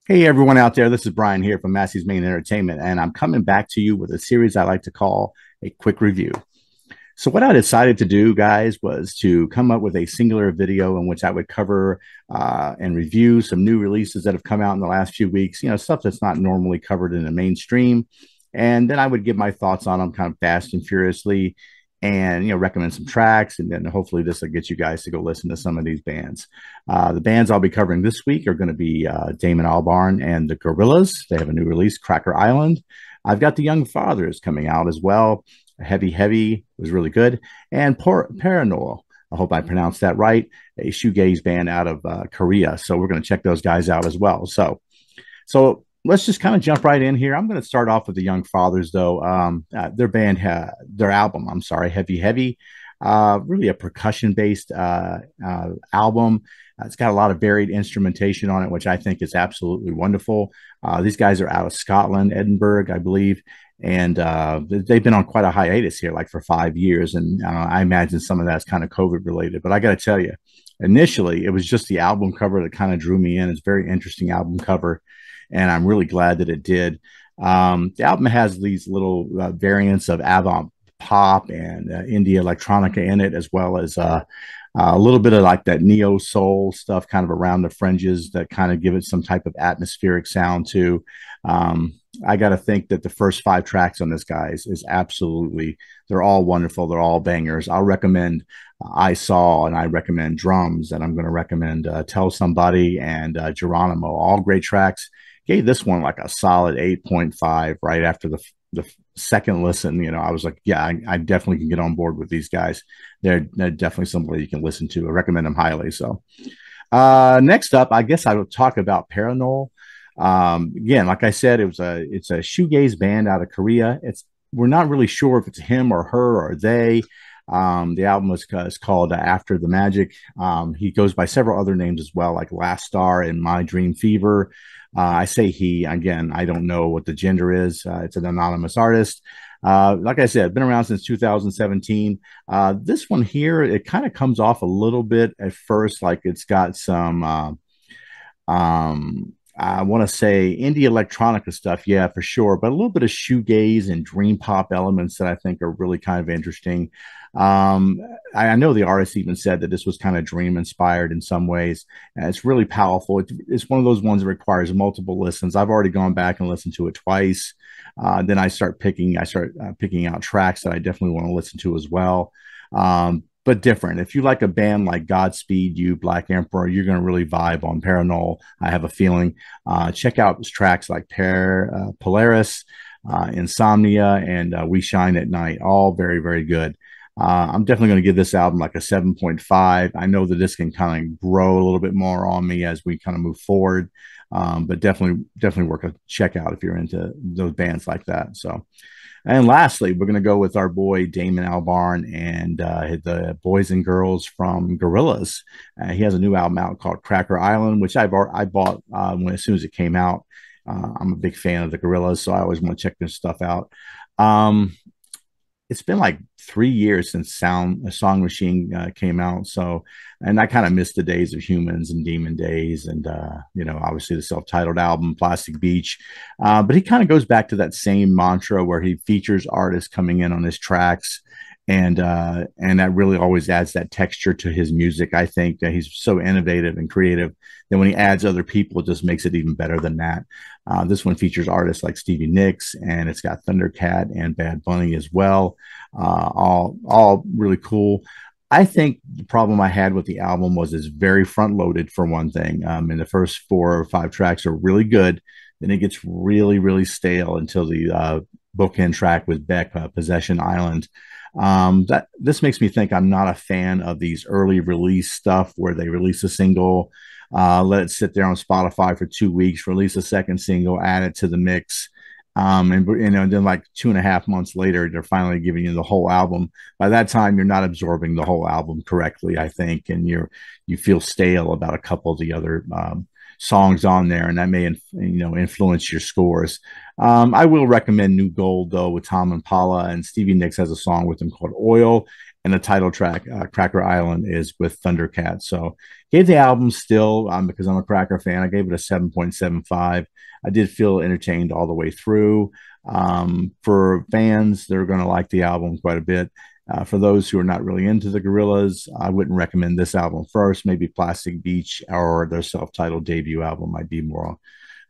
Hey everyone out there, this is Brian here from Massey's Main Entertainment, and I'm coming back to you with a series I like to call a quick review. So, what I decided to do, guys, was to come up with a singular video in which I would cover and review some new releases that have come out in the last few weeks, stuff that's not normally covered in the mainstream. And then I would give my thoughts on them kind of fast and furiously and, recommend some tracks. And then hopefully this will get you guys to go listen to some of these bands. The bands I'll be covering this week are going to be Damon Albarn and the Gorillaz. They have a new release, Cracker Island. I've got the Young Fathers coming out as well. Heavy Heavy was really good. And Parannoul, I hope I pronounced that right, a shoegaze band out of Korea. So we're going to check those guys out as well. So let's just kind of jump right in here. I'm going to start off with the Young Fathers, though. Their album, I'm sorry, Heavy Heavy, really a percussion-based album. It's got a lot of varied instrumentation on it, which I think is absolutely wonderful. These guys are out of Scotland, Edinburgh, I believe, and they've been on quite a hiatus here, like for 5 years. And I imagine some of that's kind of COVID related. But I got to tell you, initially, it was just the album cover that kind of drew me in. It's a very interesting album cover, and I'm really glad that it did. The album has these little variants of avant pop and indie electronica in it, as well as a little bit of like that neo soul stuff kind of around the fringes that kind of give it some type of atmospheric sound too. I got to think that the first 5 tracks on this, guys, is absolutely, they're all wonderful. They're all bangers. I'll recommend I Saw, and I recommend Drums, and I'm going to recommend Tell Somebody and Geronimo, all great tracks. Gave this one like a solid 8.5 right after the second listen. I was like, yeah, I definitely can get on board with these guys. They're definitely somebody you can listen to. I recommend them highly. So next up, I guess I will talk about Parannoul. Again, like I said, it's a shoegaze band out of Korea. We're not really sure if it's him or her or they. The album is called After the Magic. He goes by several other names as well, like Last Star and My Dream Fever. I say he, again, I don't know what the gender is. It's an anonymous artist. Like I said, been around since 2017. This one here, it kind of comes off a little bit at first, like it's got some I want to say indie electronica stuff, yeah, for sure, but a little bit of shoegaze and dream pop elements that I think are really kind of interesting. Um, I know the artist even said that this was kind of dream inspired in some ways. And it's really powerful. It's one of those ones that requires multiple listens. I've already gone back and listened to it twice. Then I start picking out tracks that I definitely want to listen to as well. But different. If you like a band like Godspeed You, Black Emperor, you're going to really vibe on Parannoul. I have a feeling. Check out tracks like Polaris, Insomnia, and We Shine at Night. All very, very good. I'm definitely going to give this album like a 7.5. I know that this can kind of grow a little bit more on me as we kind of move forward. But definitely worth a check out if you're into those bands like that. So, and lastly, we're going to go with our boy Damon Albarn and the boys and girls from Gorillaz. He has a new album out called Cracker Island, which I bought as soon as it came out. I'm a big fan of the Gorillaz, so I always want to check this stuff out. Um, it's been like 3 years since Song Machine came out. So, and I kind of missed the days of Humans and Demon Days, and obviously the self-titled album Plastic Beach. But he kind of goes back to that same mantra where he features artists coming in on his tracks, and that really always adds that texture to his music. I think that he's so innovative and creative that when he adds other people, it just makes it even better than that. This one features artists like Stevie Nicks, and it's got Thundercat and Bad Bunny as well. All really cool. I think the problem I had with the album was it's very front loaded for one thing. And the first 4 or 5 tracks are really good. Then it gets really, really stale until the bookend track with Beck, Possession Island. That this makes me think I'm not a fan of these early release stuff where they release a single, let it sit there on Spotify for 2 weeks, release a second single, add it to the mix. And then like 2.5 months later, they're finally giving you the whole album. By that time, you're not absorbing the whole album correctly, I think, and you feel stale about a couple of the other songs on there, and that may influence your scores. I will recommend New Gold though with Tom Impala, and Stevie Nicks has a song with him called Oil. and the title track, Cracker Island, is with Thundercat. So gave the album still, because I'm a Cracker fan, I gave it a 7.75. I did feel entertained all the way through. For fans, they're going to like the album quite a bit. For those who are not really into the Gorillaz, I wouldn't recommend this album first. Maybe Plastic Beach or their self-titled debut album might be more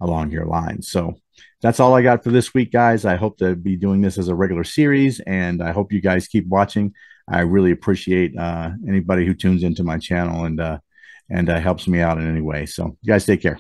along your lines. So that's all I got for this week, guys. I hope to be doing this as a regular series, and I hope you guys keep watching. I really appreciate anybody who tunes into my channel and helps me out in any way. So you guys take care.